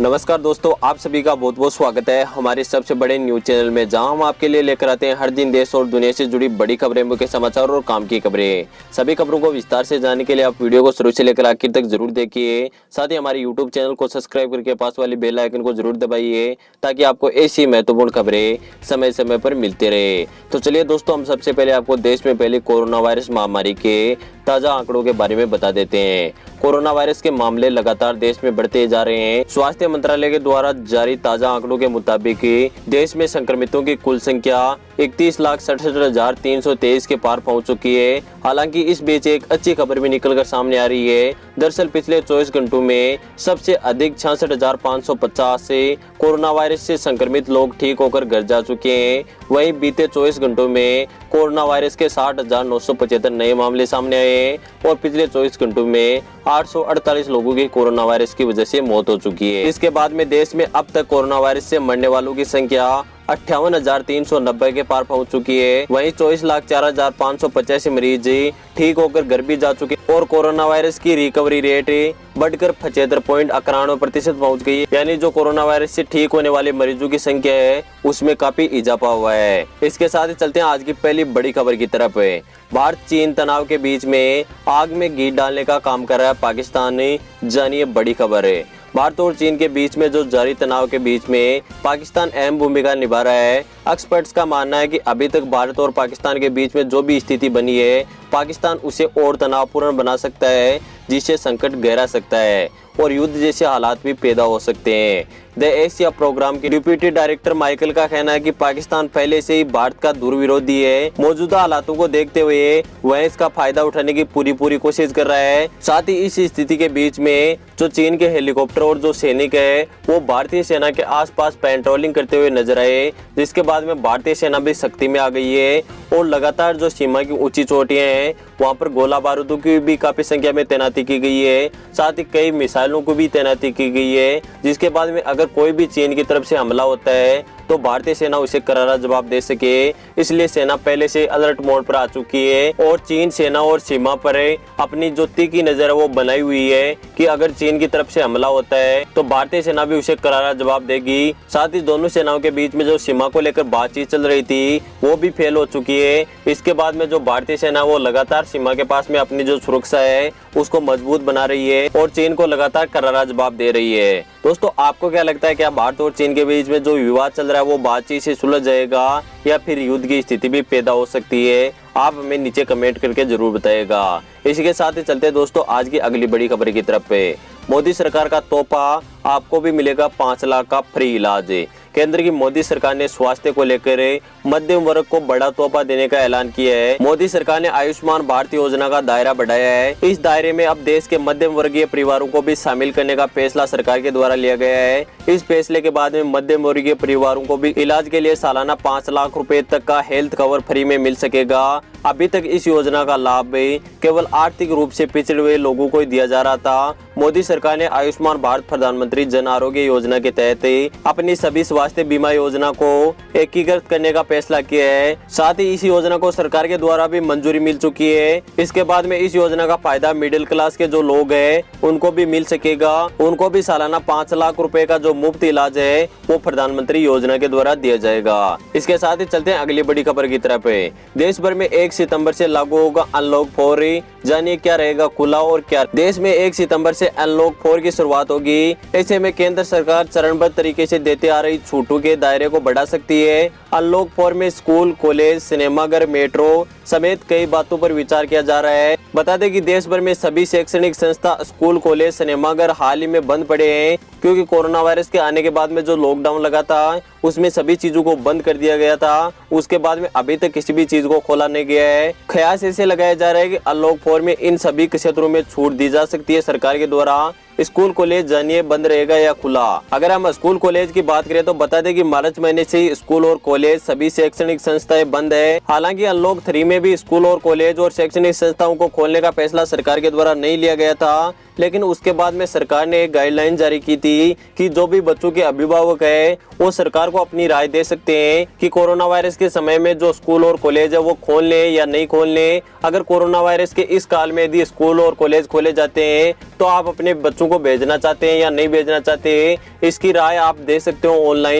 नमस्कार दोस्तों, आप सभी का बहुत बहुत स्वागत है हमारे सबसे बड़े न्यूज चैनल में, जहां हम आपके लिए लेकर आते हैं हर दिन देश और दुनिया से जुड़ी बड़ी खबरें, मुख्य समाचार और काम की खबरें। सभी खबरों को विस्तार से जानने के लिए आप वीडियो को शुरू से लेकर आखिर तक जरूर देखिए। साथ ही हमारे यूट्यूब चैनल को सब्सक्राइब करके पास वाली बेल आइकन को जरूर दबाइए, ताकि आपको ऐसी महत्वपूर्ण खबरें समय समय पर मिलते रहे। तो चलिए दोस्तों, हम सबसे पहले आपको देश में फैली कोरोना वायरस महामारी के ताजा आंकड़ों के बारे में बता देते हैं। कोरोना वायरस के मामले लगातार देश में बढ़ते जा रहे हैं। स्वास्थ्य मंत्रालय के द्वारा जारी ताजा आंकड़ों के मुताबिक देश में संक्रमितों की कुल संख्या 31,67,323 के पार पहुंच चुकी है। हालांकि इस बीच एक अच्छी खबर भी निकलकर सामने आ रही है। दरअसल पिछले 24 घंटों में सबसे अधिक 66,550 से कोरोना वायरस से संक्रमित लोग ठीक होकर घर जा चुके हैं। वहीं बीते 24 घंटों में कोरोना वायरस के 60,975 नए मामले सामने आए हैं और पिछले 24 घंटों में 848 लोगों की कोरोना वायरस की वजह से मौत हो चुकी है। इसके बाद में देश में अब तक कोरोना वायरस से मरने वालों की संख्या 58,390 के पार पहुंच चुकी है। वहीं 24,04,585 मरीज ठीक होकर घर भी जा चुके और कोरोना वायरस की रिकवरी रेट बढ़कर 75.91% पहुंच गई है। यानी जो कोरोना वायरस से ठीक होने वाले मरीजों की संख्या है उसमें काफी इजाफा हुआ है। इसके साथ ही चलते हैं आज की पहली बड़ी खबर की तरफ। भारत चीन तनाव के बीच में आग में घी डालने का काम कर रहा है पाकिस्तान। जानिए बड़ी खबर है। भारत और चीन के बीच में जो जारी तनाव के बीच में पाकिस्तान अहम भूमिका निभा रहा है। एक्सपर्ट्स का मानना है कि अभी तक भारत और पाकिस्तान के बीच में जो भी स्थिति बनी है, पाकिस्तान उसे और तनावपूर्ण बना सकता है, जिससे संकट गहरा सकता है और युद्ध जैसे हालात भी पैदा हो सकते हैं। द एशिया प्रोग्राम के डिप्टी डायरेक्टर माइकल का कहना है कि पाकिस्तान पहले से ही भारत का दुर्विरोधी है। मौजूदा हालातों को देखते हुए वह इसका फायदा उठाने की पूरी कोशिश कर रहा है। साथ ही इस स्थिति के बीच में जो चीन के हेलीकॉप्टर और जो सैनिक है वो भारतीय सेना के आसपास पेट्रोलिंग करते हुए नजर आए, जिसके बाद में भारतीय सेना भी सख्ती में आ गई है और लगातार जो सीमा की ऊंची चोटियां हैं वहां पर गोला बारूदों की भी काफी संख्या में तैनाती की गई है। साथ ही कई मिसाइलों को भी तैनाती की गई है, जिसके बाद में अगर कोई भी चीन की तरफ से हमला होता है तो भारतीय सेना उसे करारा जवाब दे सके। इसलिए सेना पहले से अलर्ट मोड पर आ चुकी है और चीन सेना और सीमा पर अपनी जो तीखी नजर है वो बनाई हुई है कि अगर चीन की तरफ से हमला होता है तो भारतीय सेना भी उसे करारा जवाब देगी। साथ ही दोनों सेनाओं के बीच में जो सीमा को लेकर बातचीत चल रही थी वो भी फेल हो चुकी है। इसके बाद में जो भारतीय सेना वो लगातार सीमा के पास में अपनी जो सुरक्षा है उसको मजबूत बना रही है और चीन को लगातार करारा जवाब दे रही है। दोस्तों, आपको क्या लगता है, क्या भारत और चीन के बीच में जो विवाद चल रहा है वो बातचीत से सुलझ जाएगा या फिर युद्ध की स्थिति भी पैदा हो सकती है? आप हमें नीचे कमेंट करके जरूर बताइएगा। इसी के साथ ही चलते हैं दोस्तों आज की अगली बड़ी खबर की तरफ। मोदी सरकार का तोहफा, आपको भी मिलेगा 5 लाख का फ्री इलाज। केंद्र की मोदी सरकार ने स्वास्थ्य को लेकर मध्यम वर्ग को बड़ा तोहफा देने का ऐलान किया है। मोदी सरकार ने आयुष्मान भारत योजना का दायरा बढ़ाया है। इस दायरे में अब देश के मध्यम वर्गीय परिवारों को भी शामिल करने का फैसला सरकार के द्वारा लिया गया है। इस फैसले के बाद में मध्यम वर्गीय परिवारों को भी इलाज के लिए सालाना 5 लाख रुपए तक का हेल्थ कवर फ्री में मिल सकेगा। अभी तक इस योजना का लाभ केवल आर्थिक रूप से पिछड़े हुए लोगों को दिया जा रहा था। मोदी सरकार ने आयुष्मान भारत प्रधानमंत्री जन आरोग्य योजना के तहत अपनी सभी स्वास्थ्य बीमा योजना को एकीकृत करने का फैसला किया है। साथ ही इस योजना को सरकार के द्वारा भी मंजूरी मिल चुकी है। इसके बाद में इस योजना का फायदा मिडिल क्लास के जो लोग हैं उनको भी मिल सकेगा। उनको भी सालाना 5 लाख रुपए का जो मुफ्त इलाज है वो प्रधानमंत्री योजना के द्वारा दिया जाएगा। इसके साथ ही चलते हैं अगली बड़ी खबर की तरफ। देश भर में 1 सितंबर से लागू होगा अनलॉक 4। जानिए क्या रहेगा खुला और क्या। देश में 1 सितंबर से अनलॉक 4 की शुरुआत होगी। ऐसे में केंद्र सरकार चरणबद्ध तरीके से देते आ रही छूटों के दायरे को बढ़ा सकती है। अनलॉक 4 में स्कूल, कॉलेज, सिनेमाघर, मेट्रो समेत कई बातों पर विचार किया जा रहा है। बता दें कि देश भर में सभी शैक्षणिक संस्था, स्कूल, कॉलेज, सिनेमाघर हाल ही में बंद पड़े हैं, क्योंकि कोरोना वायरस के आने के बाद में जो लॉकडाउन लगा था उसमें सभी चीजों को बंद कर दिया गया था। उसके बाद में अभी तक किसी भी चीज को खोला नहीं गया है। कयास ऐसे लगाया जा रहा है कि अनलॉक 4 में इन सभी क्षेत्रों में छूट दी जा सकती है सरकार के द्वारा। स्कूल, कॉलेज जानिए बंद रहेगा या खुला। अगर हम स्कूल, कॉलेज की बात करें तो बता दें कि मार्च महीने से ही स्कूल और कॉलेज सभी शैक्षणिक संस्थाएं बंद है। हालांकि अनलॉक 3 में भी स्कूल और कॉलेज और शैक्षणिक संस्थाओं को खोलने का फैसला सरकार के द्वारा नहीं लिया गया था। लेकिन उसके बाद में सरकार ने एक गाइडलाइन जारी की थी कि जो भी बच्चों के अभिभावक है वो सरकार को अपनी राय दे सकते हैं कि कोरोना वायरस के समय में जो स्कूल और कॉलेज है वो खोल लें या नहीं खोल लें। अगर कोरोना वायरस के इस काल में यदि स्कूल और कॉलेज खोले जाते हैं तो आप अपने बच्चों को भेजना चाहते हैं या नहीं भेजना चाहते हैं, इसकी राय आप दे सकते हो ऑनलाइन।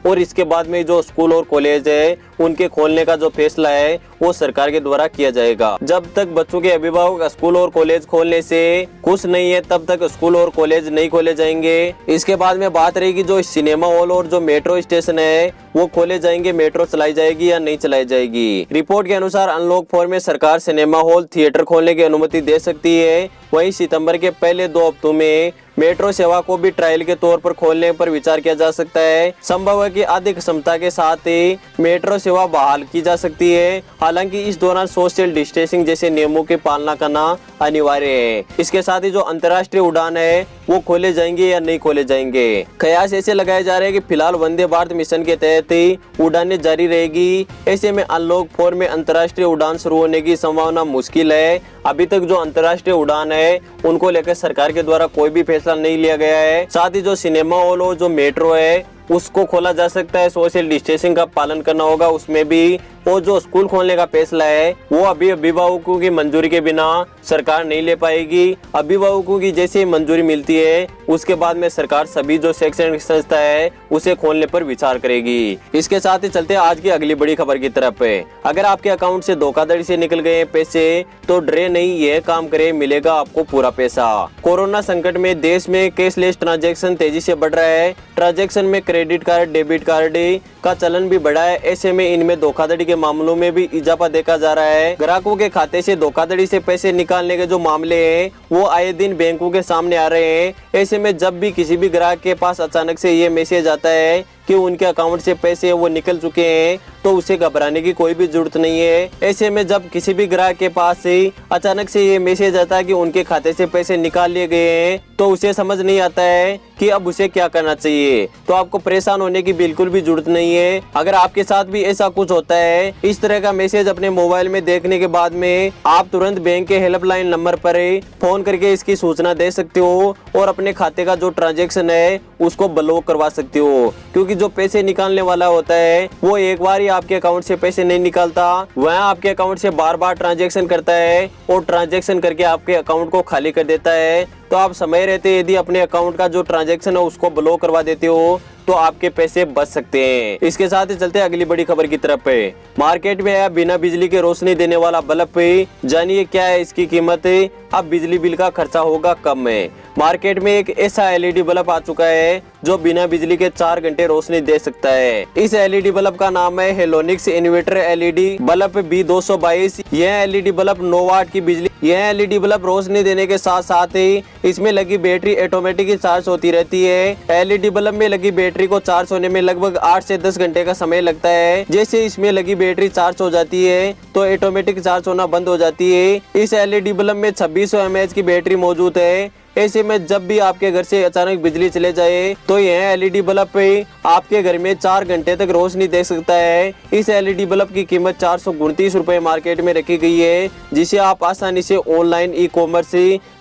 और इसके बाद में जो स्कूल और कॉलेज है उनके खोलने का जो फैसला है वो सरकार के द्वारा किया जाएगा। जब तक बच्चों के अभिभावक स्कूल और कॉलेज खोलने से खुश नहीं है तब तक स्कूल और कॉलेज नहीं खोले जाएंगे। इसके बाद में बात रहेगी जो सिनेमा हॉल और जो मेट्रो स्टेशन है वो खोले जाएंगे, मेट्रो चलाई जाएगी या नहीं चलाई जाएगी। रिपोर्ट के अनुसार अनलॉक 4 में सरकार सिनेमा हॉल थिएटर खोलने की अनुमति दे सकती है। वहीं सितंबर के पहले 2 हफ्तों में मेट्रो सेवा को भी ट्रायल के तौर पर खोलने पर विचार किया जा सकता है। संभव है कि अधिक क्षमता के साथ ही मेट्रो सेवा बहाल की जा सकती है। हालांकि इस दौरान सोशल डिस्टेंसिंग जैसे नियमों की पालना करना अनिवार्य है। इसके साथ ही जो अंतर्राष्ट्रीय उड़ान है वो खोले जाएंगे या नहीं खोले जाएंगे। कयास ऐसे लगाए जा रहे हैं कि फिलहाल वंदे भारत मिशन के तहत ही उड़ानें जारी रहेगी। ऐसे में अनलॉक 4 में अंतर्राष्ट्रीय उड़ान शुरू होने की संभावना मुश्किल है। अभी तक जो अंतर्राष्ट्रीय उड़ान है उनको लेकर सरकार के द्वारा कोई भी फैसला नहीं लिया गया है। साथ ही जो सिनेमा हॉल और जो मेट्रो है उसको खोला जा सकता है, सोशल डिस्टेंसिंग का पालन करना होगा उसमें भी। और जो स्कूल खोलने का फैसला है वो अभी अभिभावकों की मंजूरी के बिना सरकार नहीं ले पाएगी। अभिभावकों की जैसे मंजूरी मिलती है उसके बाद में सरकार सभी जो शैक्षणिक संस्था है उसे खोलने पर विचार करेगी। इसके साथ ही चलते आज की अगली बड़ी खबर की तरफ है। अगर आपके अकाउंट से धोखाधड़ी से निकल गए पैसे तो डरे नहीं, यह काम करे, मिलेगा आपको पूरा पैसा। कोरोना संकट में देश में कैशलेस ट्रांजैक्शन तेजी से बढ़ रहा है। ट्रांजैक्शन में क्रेडिट कार्ड, डेबिट कार्ड का चलन भी बढ़ा है। ऐसे में इनमें धोखाधड़ी के मामलों में भी इजाफा देखा जा रहा है। ग्राहकों के खाते से धोखाधड़ी से पैसे निकालने के जो मामले हैं वो आए दिन बैंकों के सामने आ रहे हैं। ऐसे में जब भी किसी भी ग्राहक के पास अचानक से ये मैसेज आता है कि उनके अकाउंट से पैसे वो निकल चुके हैं तो उसे घबराने की कोई भी जरूरत नहीं है। ऐसे में जब किसी भी ग्राहक के पास से अचानक से ये मैसेज आता है कि उनके खाते से पैसे निकाल लिए गए हैं तो उसे समझ नहीं आता है कि अब उसे क्या करना चाहिए। तो आपको परेशान होने की बिल्कुल भी जरूरत नहीं है। अगर आपके साथ भी ऐसा कुछ होता है, इस तरह का मैसेज अपने मोबाइल में देखने के बाद में आप तुरंत बैंक के हेल्पलाइन नंबर पर फोन करके इसकी सूचना दे सकते हो और अपने खाते का जो ट्रांजैक्शन है उसको ब्लॉक करवा सकते हो। क्योंकि जो पैसे निकालने वाला होता है वो एक बार ही आपके अकाउंट से पैसे नहीं निकालता, वह आपके अकाउंट से बार बार ट्रांजैक्शन करता है और ट्रांजैक्शन करके आपके अकाउंट को खाली कर देता है। तो आप समय रहते यदि अपने अकाउंट का जो ट्रांजैक्शन है उसको ब्लॉक करवा देते हो तो आपके पैसे बच सकते हैं। इसके साथ ही चलते अगली बड़ी खबर की तरफ है। मार्केट में आया बिना बिजली के रोशनी देने वाला बल्ब पे, जानिए क्या है इसकी कीमत। अब बिजली बिल का खर्चा होगा कम है। मार्केट में एक ऐसा एलईडी बल्ब आ चुका है जो बिना बिजली के 4 घंटे रोशनी दे सकता है। इस एलईडी बल्ब का नाम है Halonix inverter LED bulb B222। यह एलईडी बल्ब 9 वाट की बिजली, यह एलईडी बल्ब रोशनी देने के साथ साथ ही इसमें लगी बैटरी ऑटोमेटिक चार्ज होती रहती है। एलईडी बल्ब में लगी बैटरी को चार्ज होने में लगभग 8 से 10 घंटे का समय लगता है। जैसे इसमें लगी बैटरी चार्ज हो जाती है तो ऑटोमेटिक चार्ज होना बंद हो जाती है। इस एलईडी बल्ब में 2600 mAh की बैटरी मौजूद है। ऐसे में जब भी आपके घर से अचानक बिजली चले जाए तो यह एलईडी बल्ब पे आपके घर में 4 घंटे तक रोशनी दे सकता है। इस एलईडी बल्ब की कीमत 429 रुपए मार्केट में रखी गई है, जिसे आप आसानी से online e commerce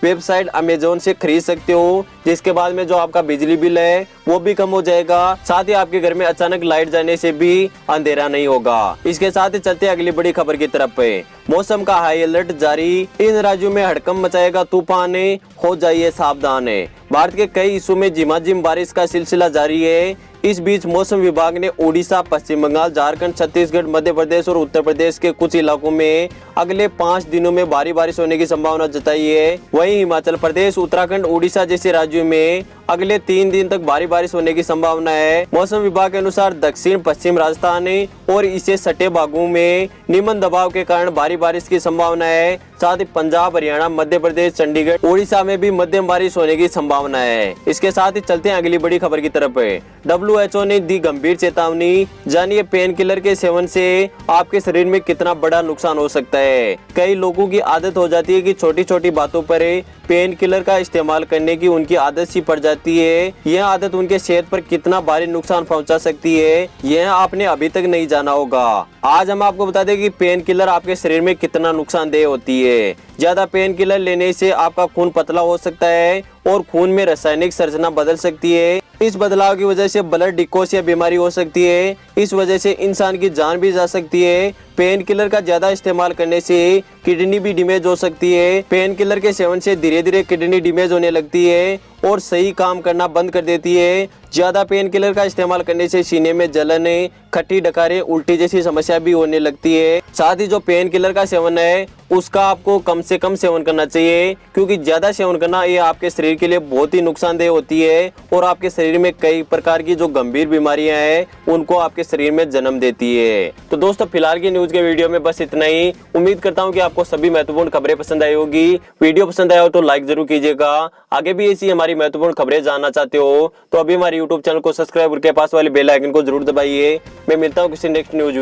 website Amazon से खरीद सकते हो। जिसके बाद में जो आपका बिजली बिल है वो भी कम हो जाएगा। साथ ही आपके घर में अचानक लाइट जाने से भी अंधेरा नहीं होगा। इसके साथ ही चलते अगली बड़ी खबर की तरफ है। मौसम का हाई अलर्ट जारी, इन राज्यों में हड़कंप मचाएगा तूफान, हो जाइए सावधान। भारत के कई हिस्सों में झिमाझिम बारिश का सिलसिला जारी है। इस बीच मौसम विभाग ने उड़ीसा, पश्चिम बंगाल, झारखंड, छत्तीसगढ़, मध्य प्रदेश और उत्तर प्रदेश के कुछ इलाकों में अगले 5 दिनों में भारी बारिश होने की संभावना जताई है। वहीं हिमाचल प्रदेश, उत्तराखंड, उड़ीसा जैसे राज्यों में अगले 3 दिन तक भारी बारिश होने की संभावना है। मौसम विभाग के अनुसार दक्षिण पश्चिम राजस्थान और इसे सटे भागों में निम्न दबाव के कारण भारी बारिश की संभावना है। साथ ही पंजाब, हरियाणा, मध्य प्रदेश, चंडीगढ़, उड़ीसा में भी मध्यम बारिश होने की संभावना है। इसके साथ ही चलते हैं अगली बड़ी खबर की तरफ है। WHO ने दी गंभीर चेतावनी, जानिए पेन किलर के सेवन से आपके शरीर में कितना बड़ा नुकसान हो सकता है। कई लोगों की आदत हो जाती है कि छोटी छोटी बातों पर पेन किलर का इस्तेमाल करने की उनकी आदत सी पड़ जाती है। यह आदत उनके सेहत पर कितना भारी नुकसान पहुंचा सकती है यह आपने अभी तक नहीं जाना होगा। आज हम आपको बता दें कि पेन किलर आपके शरीर में कितना नुकसानदेह होती है। ज्यादा पेन किलर लेने से आपका खून पतला हो सकता है और खून में रासायनिक संरचना बदल सकती है। इस बदलाव की वजह से ब्लड डिकोस या बीमारी हो सकती है। इस वजह से इंसान की जान भी जा सकती है। पेन किलर का ज्यादा इस्तेमाल करने से किडनी भी डैमेज हो सकती है। पेन किलर के सेवन से धीरे धीरे किडनी डैमेज होने लगती है और सही काम करना बंद कर देती है। ज्यादा पेन किलर का इस्तेमाल करने से सीने में जलन, खट्टी डकारें, उल्टी जैसी समस्या भी होने लगती है। साथ ही जो पेन किलर का सेवन है उसका आपको कम से कम सेवन करना चाहिए, क्योंकि ज्यादा सेवन करना ये आपके शरीर के लिए बहुत ही नुकसानदेह होती है और आपके शरीर में कई प्रकार की जो गंभीर बीमारियां हैं उनको आपके शरीर में जन्म देती है। तो दोस्तों फिलहाल की न्यूज के वीडियो में बस इतना ही। उम्मीद करता हूँ कि आपको सभी महत्वपूर्ण खबरें पसंद आई होगी। वीडियो पसंद आया हो तो लाइक जरूर कीजिएगा। आगे भी ऐसी हमारी महत्वपूर्ण खबरें जानना चाहते हो तो अभी हमारे यूट्यूब चैनल को सब्सक्राइब करके पास वाले बेल आइकन को जरूर दबाइए। मैं मिलता हूँ किसी नेक्स्ट न्यूज